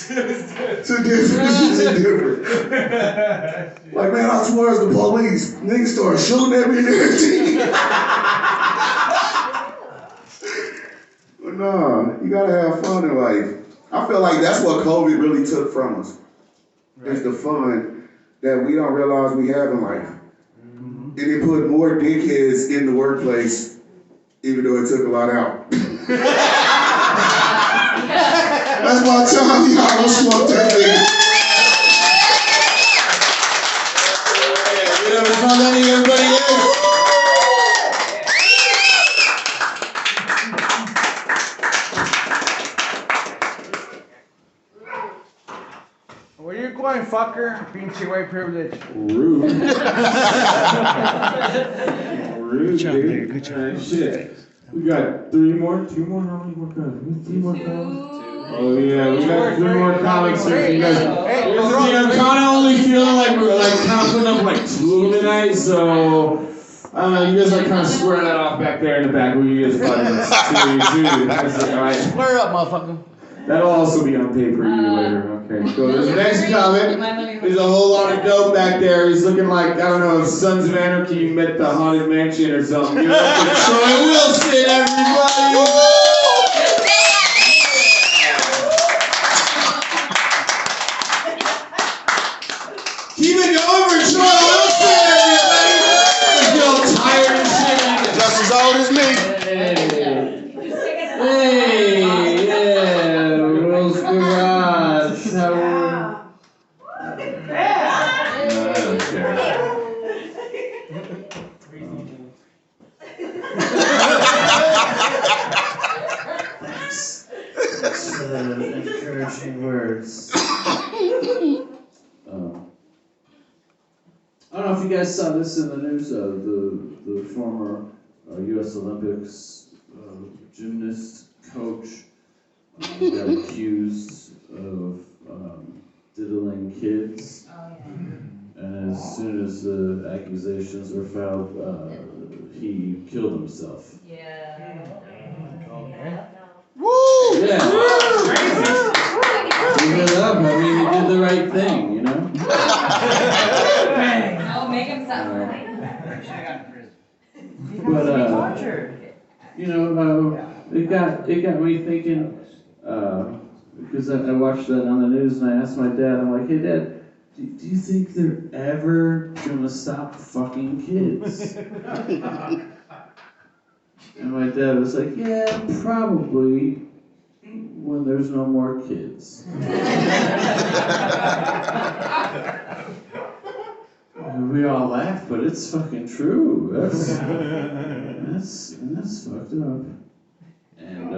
Too different. Like, man, I swear it's the police. Niggas start shooting at me and everything. But no, you gotta have fun in life. I feel like that's what COVID really took from us. Right. It's the fun that we don't realize we have in life. Mm-hmm. And it put more dickheads in the workplace, even though it took a lot out. That's my time, y'all. Don't smoke that nigga. You never found anybody else? Where you going, fucker? Pinche white privilege. Rude. Rude, good job, dude. Good job. Shit. We got 3 more, 2 more, how many more comments? 3 more comments? Oh yeah, we got 3 more comments here for you guys. I'm kind of only feeling like we're kind of putting up like 2 of them tonight, so you guys kind of square that off back there in the back. We guys two. That's it, all right. Square up, motherfucker. That'll also be on pay-per-view later. Okay, so there's the next comment. There's a whole lot of dope back there. He's looking like, I don't know, if Sons of Anarchy met the Haunted Mansion or something. Give it up for Troy Wilson, everybody! Keep it going for Troy Wilson, everybody! I feel tired and shit. Just as old as me. Hey, yeah, Will's Garage. How I don't care. Thanks for the encouraging words. I don't know if you guys saw this in the news. The former U.S. Olympics gymnast coach got accused of diddling kids. And as soon as the accusations were filed, he killed himself. Yeah. Woo! Yeah. Give it up. I mean, he did the right thing, you know? No, make him stop. But, you know, it got me thinking, because I watched that on the news and I asked my dad, I'm like, hey Dad, do you think they're ever gonna stop fucking kids? And my dad was like, yeah, probably when there's no more kids. And we all laughed, but it's fucking true. That's fucked up. And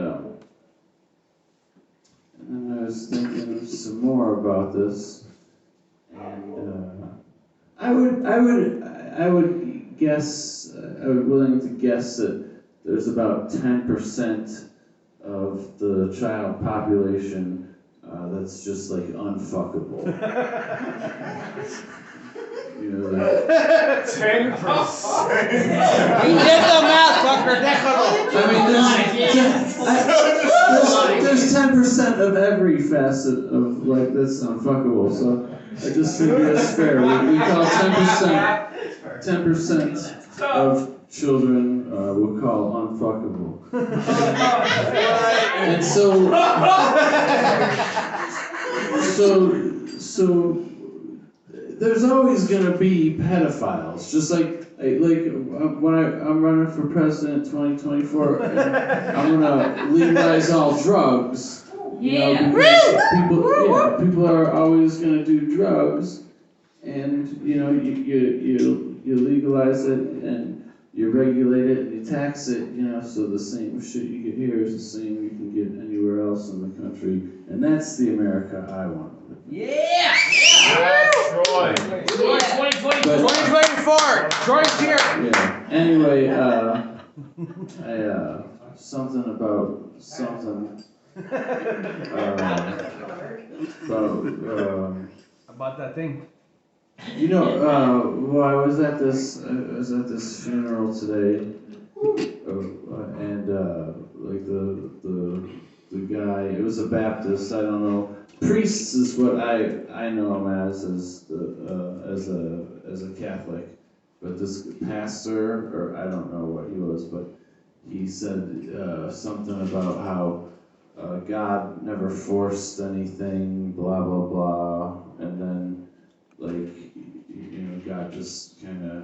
then I was thinking some more about this, and I would guess, I would willing to guess that there's about 10% of the child population that's just like unfuckable. You know that. 10%. We did the math, fucker. I mean, there's 10% of every facet of like that's unfuckable. So I just figure it's fair. We call 10% of children we'll call unfuckable. And so there's always gonna be pedophiles, just like when I'm running for president 2024, and I'm gonna legalize all drugs. You know, because people are always gonna do drugs, and you know you legalize it and you regulate it and you tax it. You know, so the same shit you get here is the same you can get anywhere else in the country, and that's the America I want. Yeah! Troy. 2024! Troy's here! Yeah. Anyway, something about something. About that thing. You know, well, I was at this funeral today, and like the the guy. It was a Baptist. I don't know. Priest is what I know him as a Catholic, but this pastor, or I don't know what he was, but he said something about how God never forced anything, blah blah blah, and then God just kind of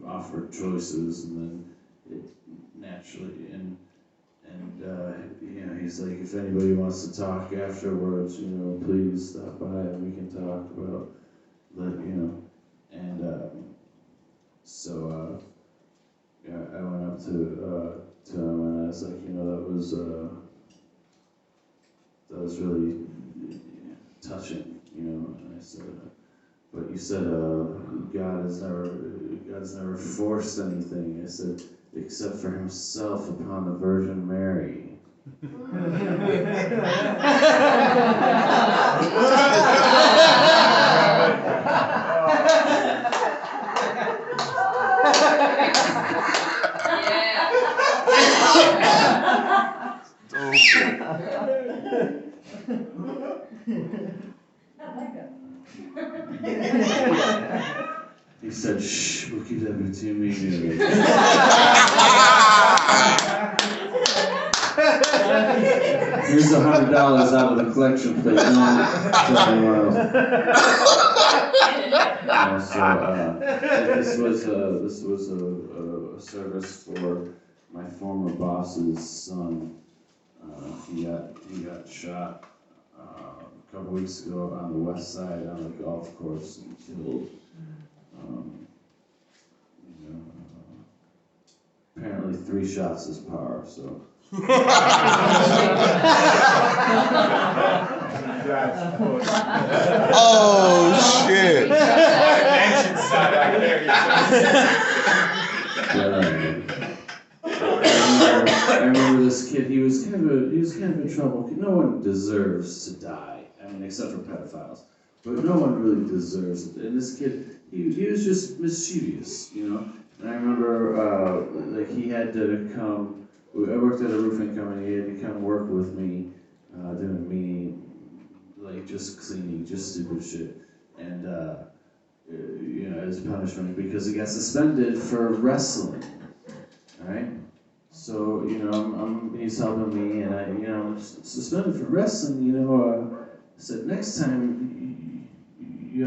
offered choices, and then it naturally he's like, if anybody wants to talk afterwards, please stop by and we can talk about I went up to him and I was like, that was really touching, and I said, but you said God's never forced anything. I said, except for himself upon the Virgin Mary. He said, shh, we'll keep that between me and you. Here's $100 out of the collection plate. This was a service for my former boss's son. He got shot a couple weeks ago on the west side on a golf course and killed. Apparently 3 shots is par, so. Oh shit! I remember this kid. He was kind of in trouble. No one deserves to die. I mean, except for pedophiles. But no one really deserves it. And this kid, he was just mischievous, And I remember, he had to come. I worked at a roofing company. He had to come work with me, doing just cleaning, just stupid shit, and as punishment because he got suspended for wrestling. All right. So he's helping me, and I'm suspended for wrestling. I said next time you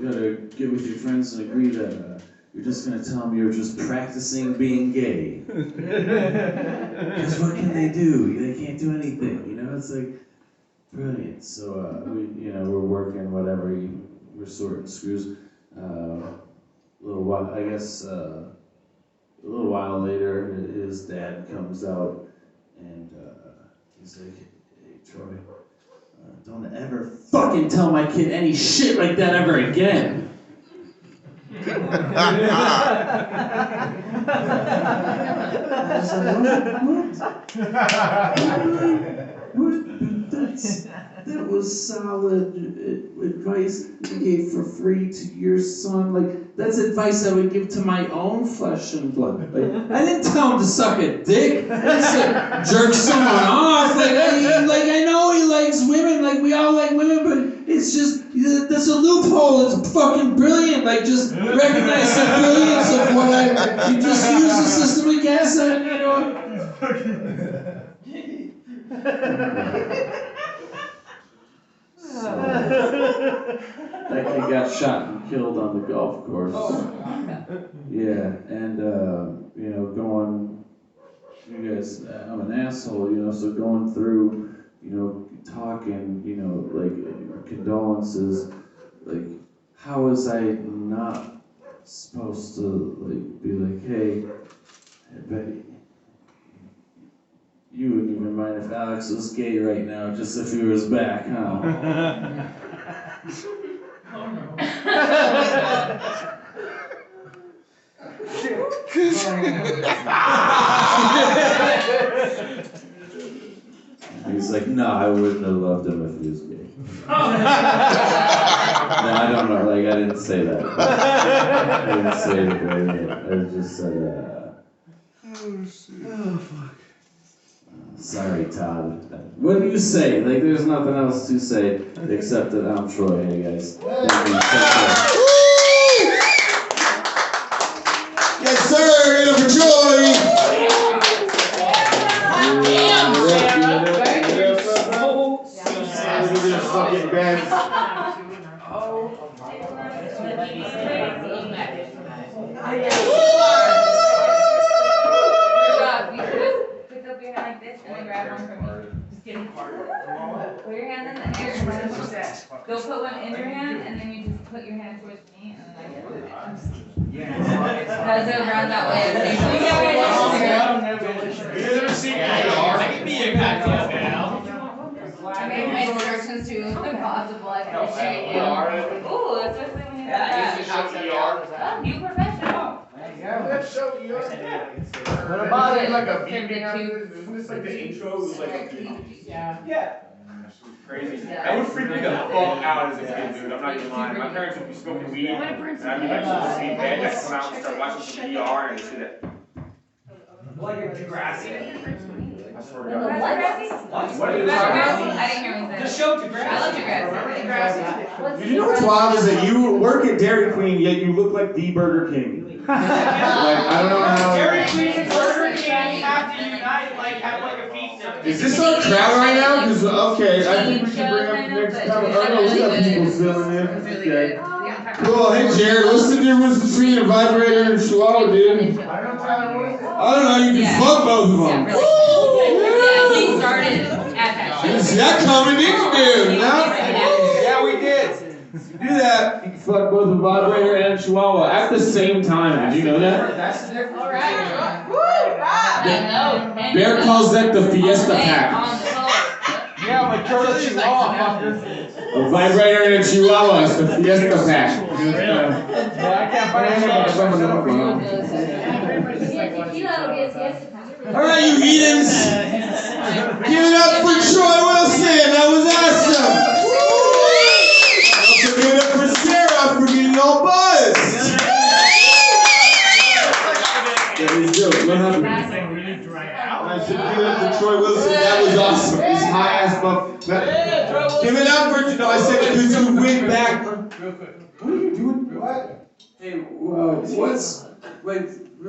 gotta get with your friends and agree that you're just gonna tell them you're just practicing being gay. Because what can they do? They can't do anything. It's like brilliant. So we're working whatever. We're sorting screws. A little while later, his dad comes out and he's like, "Hey Troy, don't ever fucking tell my kid any shit like that ever again." I was like, what? That was solid advice you gave for free to your son. That's advice I would give to my own flesh and blood. I didn't tell him to suck a dick. I said jerk someone off. I know he likes women. We all like women, but it's just that's a loophole. It's fucking brilliant. Just recognize the brilliance of what you just use the systemic acid, That kid got shot and killed on the golf course. Yeah, and going, you guys, I'm an asshole, so going through, talking, condolences, how was I not supposed to be hey, but you wouldn't even mind if Alex was gay right now, just if he was back, huh? Oh no. He's like, no, I wouldn't have loved him if he was gay. No, I don't know, I didn't say that. I didn't say it, I just said, Oh shit. oh, fuck. Sorry, Todd. What do you say? Like, there's nothing else to say except that I'm Troy. Hey, guys. Thank you. Take care. Yes, sir. Get up for Troy. Fucking Ben. Pick up your hand like this and then grab one from me. Just kidding. Put your hand in the air. Go put one in your hand and then you just put your hand towards me and then I get it. Guys, go around that way. You never seen me. I can be a guy now. I made my instructions to impossible. I appreciate you. Ooh, especially when you have that. Oh, you professional. Let's show you. What about it? Like a beat after this. Isn't this like the intro? It was like a Yeah. crazy. That would freak me the fuck out as a kid, dude. I'm not even lying. My parents would be smoking weed, and I'd be like supposed to be in bed, I'd come out and start watching some VR and shit. Like a Degrassi? I swear to What? God. What? I didn't hear what you The said. show I love Degrassi. Degrassi. You know what's wild is that you work at Dairy Queen, yet you look like the Burger King. Like, I don't know how. Dairy Queen and Burger King have to unite, like, have like a feast of Is this our crowd right now? Because, okay, I think we should bring up the next time. Oh, no, we got people still in there. Okay. Cool, hey Jared, what's the difference between a vibrator and a chihuahua, dude? I don't know, you can fuck both of them. Yeah, he started at that Didn't see that coming, did you, dude? No? Yeah, we did. Do that. You can fuck both a vibrator and a chihuahua at the same time. Did you know that? That's the difference. All right. I know. Bear calls that the Fiesta Pack. Yeah, my turtle chihuahua, fucker. A vibrator and a chihuahua is the Fiesta Pack. Yeah, I can't find Alright, you heathens! Give it up for Troy Wilson! That was awesome! Also give it up for Sarah for getting all buzzed! That was dope. What happened? I said give it up for Troy Wilson. That was awesome. He's high ass buff. Give it up for no, I said because you went back. What are you doing? What? Hey, real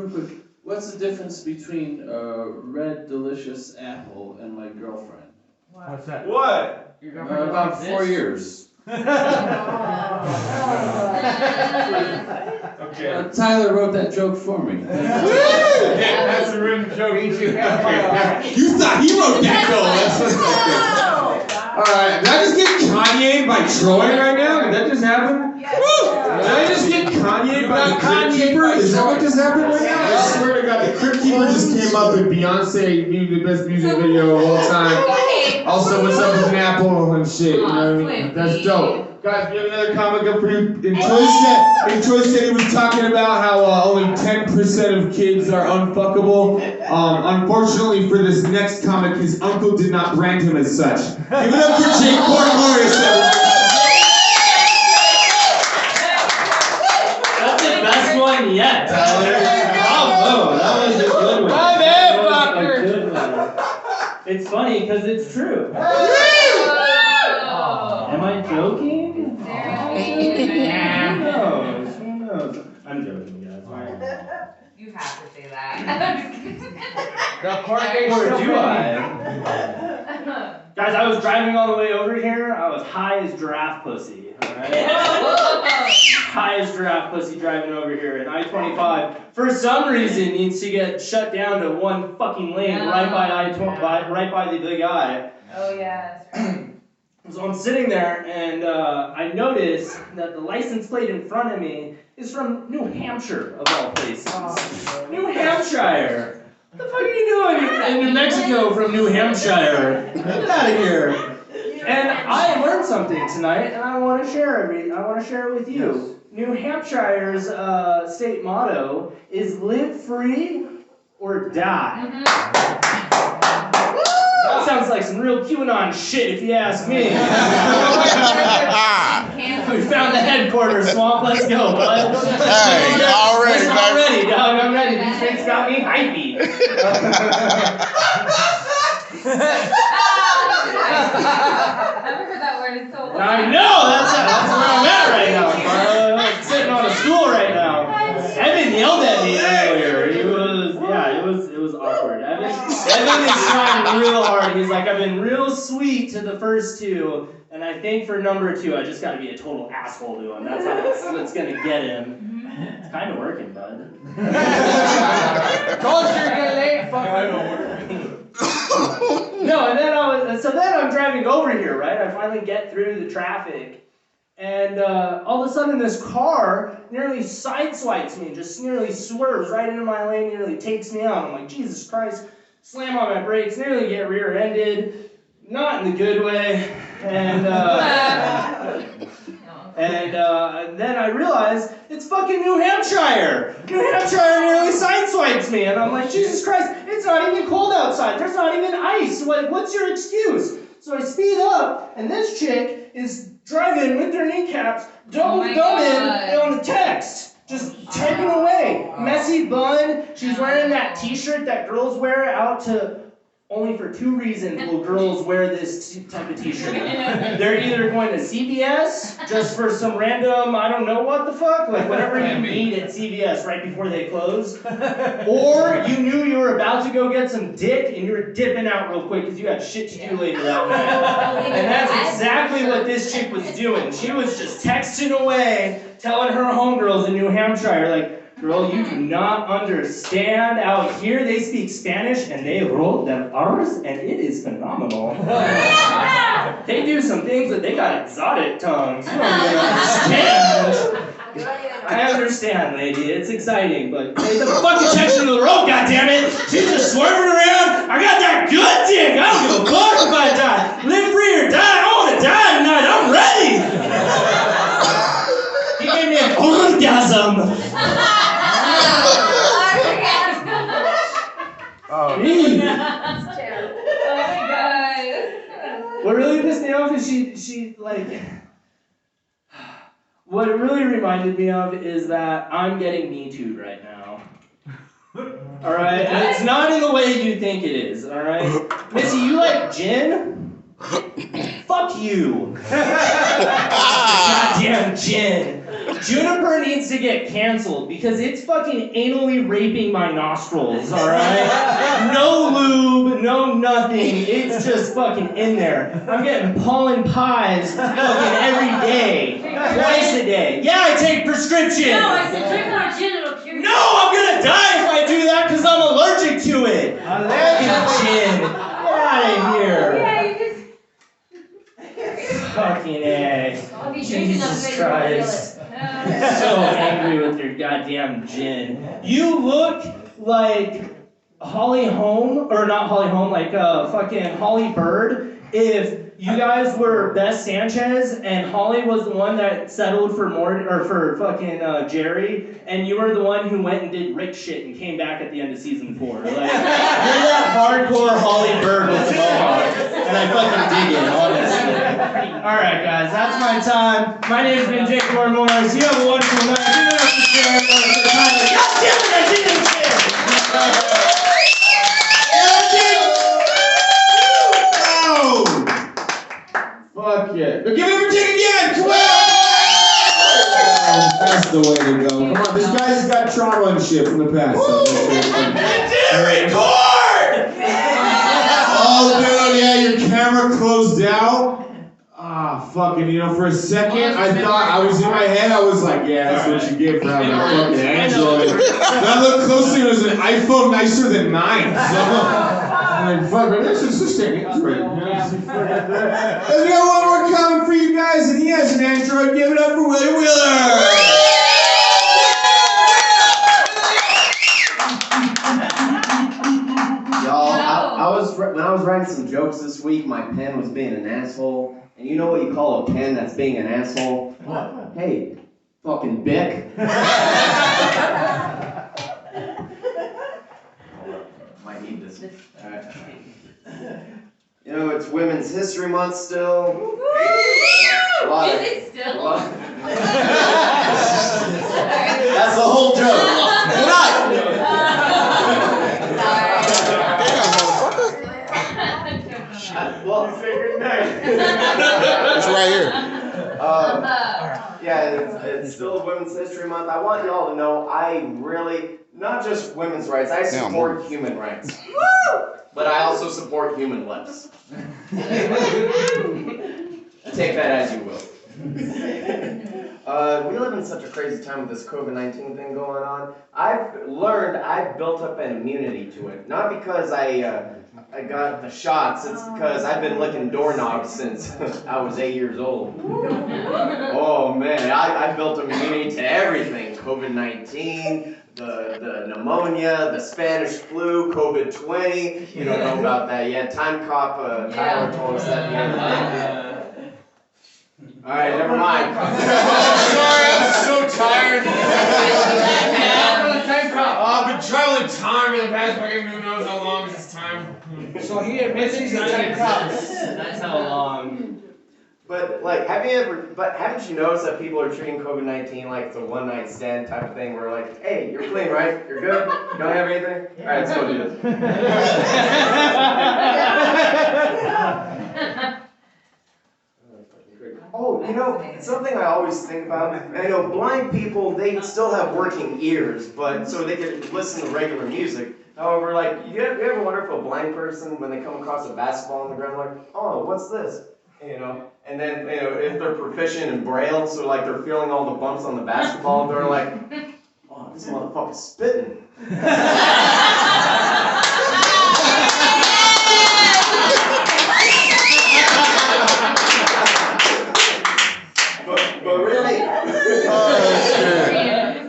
quick, what's the difference between red delicious apple and my girlfriend? What's that? What? About 4 years. Okay. Tyler wrote that joke for me. Yeah, that's a written joke. You thought he wrote that though. That's what's Alright, did I just get Kanye by Troy right now? Did that just happen? Woo! Did I just get Kanye by the Crypt Keeper? Is that what just happened right now? I swear to God, the Crypt Keeper just came up and Beyonce knew the best music video of all time. Also, what's up with an apple and shit, you know what I mean? That's dope. Guys, we have another comic up for you. And Troy said he was talking about how only 10% of kids are unfuckable. Unfortunately for this next comic, his uncle did not brand him as such. Give it up for Jake Portmore. That's the best one yet. Bravo, that was a good one. My man, fucker. It's funny because it's true. Am I joking? Who knows? I'm joking, guys. You have to say that. The corrugated Or steel do penny. I? Guys, I was driving all the way over here. I was high as giraffe pussy. Alright? High as giraffe pussy driving over here. And I-25, for some reason, needs to get shut down to one fucking lane right by right by the big eye. Oh yeah, that's right. So I'm sitting there and I notice that the license plate in front of me is from New Hampshire, of all places. New Hampshire! What the fuck are you doing in New Mexico from New Hampshire? Get out of here! And I learned something tonight, and I want to share it. I want to share it with you. New Hampshire's state motto is "Live free or die." That sounds like some real QAnon shit, if you ask me. We found the headquarters, Swamp. Let's go, bud. Hey, already, I'm ready, dog. I'm ready. These drinks got me hypey. I've never heard that word in so long. I know, that's where I'm at right now. I'm sitting on a stool right now. Evan yelled at me earlier. It was awkward. Evan is trying real hard. He's like, I've been real sweet to the first two, and I think for number two, I just got to be a total asshole to him. That's what's gonna get him. It's kind of working, bud. Told you you're getting late, fucker. No, and then I'm driving over here, right? I finally get through the traffic, and all of a sudden this car nearly sideswipes me, just nearly swerves right into my lane, nearly takes me out. I'm like, Jesus Christ, slam on my brakes, nearly get rear-ended, not in the good way, and then I realize it's fucking New Hampshire. New Hampshire nearly sideswipes me, and I'm like, Jesus Christ, it's not even cold outside. There's not even ice. What's your excuse? So I speed up, and this chick is driving with her kneecaps, double thumbing on the text, just typing away. Messy bun. She's wearing that T-shirt that girls wear out to. Only for two reasons will girls wear this type of T-shirt. They're either going to CVS just for some random, I don't know what the fuck, like whatever you need at CVS right before they close, or you knew you were about to go get some dick and you were dipping out real quick because you had shit to do later that night. And that's exactly what this chick was doing. She was just texting away, telling her homegirls in New Hampshire, like, girl, you do not understand. Out here, they speak Spanish, and they roll them R's, and it is phenomenal. They do some things that they got exotic tongues. You don't even understand. I understand, lady. It's exciting, but pay the fucking attention to the road, goddammit! She's just swerving around. I got that good dick. I don't give a fuck if I die. Live free or die. I want to die tonight. I'm ready. He gave me an orgasm. That's terrible. Oh my god. What really pissed me off is she like, what it really reminded me of is that I'm getting Me Too'd right now. Alright? And it's not in the way you think it is, alright? Missy, you like gin? Fuck you. Goddamn gin. Juniper needs to get canceled because it's fucking anally raping my nostrils, alright? No lube, no nothing. It's just fucking in there. I'm getting pollen pies fucking every day. Twice a day. Yeah, I take prescription. No, I said drink more gin, it'll cure you. No, I'm gonna die if I do that because I'm allergic to it. Fucking gin. Get out of here. Yeah, you just... Fucking A. I'll be drinking enough Jesus of it, you won't feel Christ. it. So angry with your goddamn gin. You look like Holly Holm, or not Holly Holm, like fucking Holly Bird. If you guys were Beth Sanchez and Holly was the one that settled for for fucking Jerry, and you were the one who went and did Rick shit and came back at the end of season 4. Like, you're that hardcore Holly Bird with the mohawk, and I fucking dig it, honestly. Alright guys, that's my time. My name's been Jake Morris. You have a wonderful night. Give it up to Sarah for the pilot. God damn it, I didn't care! Fuck yeah. But give it for Jake again! Come on! That's the way to go. Come on, this guy's got trauma and shit from the past. So Record! oh, dude, yeah, your camera closed out. Ah, fucking, for a second, I thought, I was in my head, I was like, yeah, that's what you get for having a fucking Android. Then I looked closely, it was an iPhone nicer than mine. So, I'm like, fuck, this is just an Android. And we got one more coming for you guys, and he has an Android. Give it up for Willie Wheeler! Y'all, when I was writing some jokes this week, my pen was being an asshole. And you know what you call a pen that's being an asshole? What? Hey, fucking Bic. Might need this. Alright. It's Women's History Month still. Is it still? That's the whole joke. Good night. Sorry. Well, Say good night. It's right here. Yeah, it's still Women's History Month. I want y'all to know I really, not just women's rights, I support human rights. But I also support human lips. Take that as you will. We live in such a crazy time with this COVID-19 thing going on. I've built up an immunity to it. Not because I got the shots, it's because I've been licking doorknobs since I was 8 years old. Oh man, I built an immunity to everything. COVID-19, the pneumonia, the Spanish flu, COVID-20. You don't know about that yet. Time Cop, Tyler told us that the other day. Alright, never mind. Sorry, I'm so tired. I've been traveling time in the past fucking who knows how long is this time. So he admits he's a time cop. That's how long. But haven't you noticed that people are treating COVID-19 like it's a one-night stand type of thing where like, hey, you're clean, right? You're good? You don't have anything? Alright, let's go do this. Oh, you know, something I always think about, I know blind people, they still have working ears, but so they can listen to regular music. However, like, you ever wonder if a blind person, when they come across a basketball on the ground, like, oh, what's this? You know, and then, you know, if they're proficient in Braille, so like they're feeling all the bumps on the basketball, they're like, oh, this motherfucker's spitting.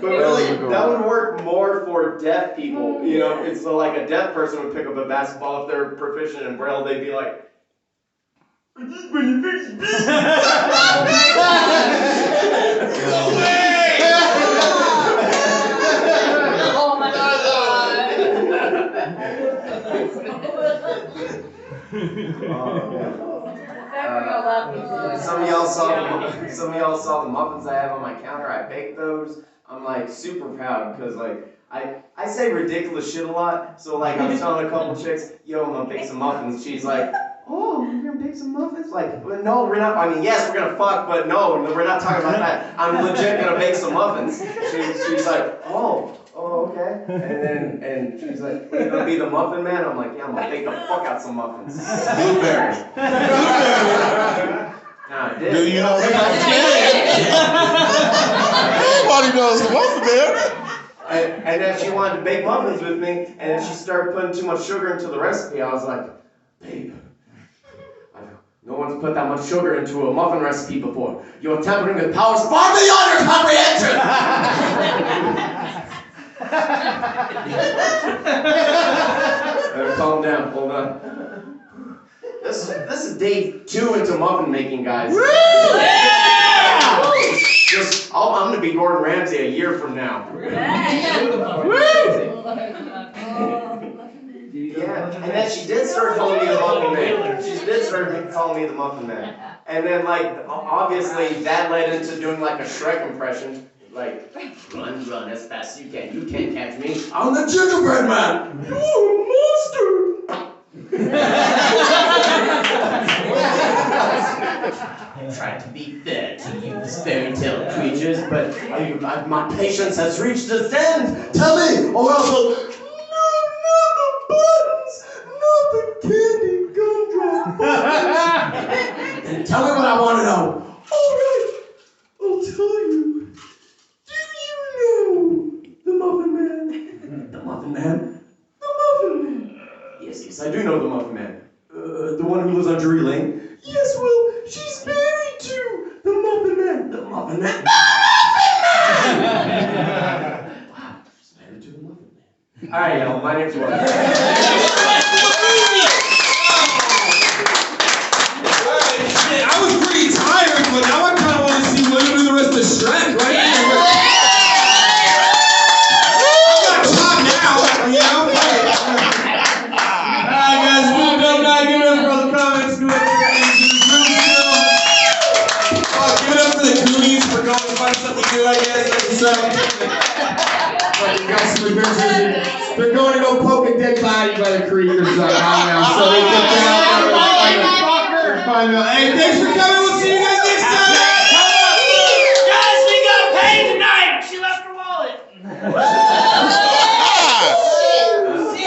But really, that would work more for deaf people. You know, it's like a deaf person would pick up a basketball if they're proficient in Braille, they'd be like, Oh my god. Some of y'all saw the muffins I have on my counter. I baked those. I'm like super proud because like I say ridiculous shit a lot. So like I was telling a couple chicks, yo, I'm gonna bake some muffins. She's like, oh, you're gonna bake some muffins? Like, but no, we're not. I mean, yes, we're gonna fuck, but no, we're not talking about that. I'm legit gonna bake some muffins. She's like, oh, okay. And she's like, you gonna be the muffin man? I'm like, yeah, I'm gonna bake the fuck out some muffins. Blueberry. Nah, Do you know the muffin man? Everybody knows the muffin man. And then she wanted to bake muffins with me, and then she started putting too much sugar into the recipe. I was like, babe, no one's put that much sugar into a muffin recipe before. You're tampering with powers far beyond your comprehension! Better calm down, hold on. This is day 2 into muffin making, guys. Woo! Yeah! I'm gonna be Gordon Ramsay a year from now. Yeah, and then she did start calling me the Muffin Man. She did start calling me the Muffin Man. And then, like, obviously, that led into doing, like, a Shrek impression. Like, run as fast as you can. You can't catch me. I'm the gingerbread man. You're a monster. Try to be fair to you fairy tale creatures, but my patience has reached its end. Tell me, or else I'll... Candy gumdrop buttons. And tell me what I want to know. All right, I'll tell you. Do you know the Muffin Man? The Muffin Man? The Muffin Man. Yes, I do know the Muffin Man. The one who lives on Drury Lane. Yes, well, she's married to the Muffin Man. The Muffin Man. The Muffin Man! Wow, she's married to the Muffin Man. All right, y'all. My name's Will. I was pretty tired, but now I kind of want to see William do the rest of Shrek, right? I'm not top now, you know? Alright, guys, moved up now. Give it up for all the comments. Give it up for the Goonies for going to find something new, I guess. fucking got some adventures. They're going to go poke a dead body by the creek or something. I don't know. So they get down there and find out. Hey, thanks for coming with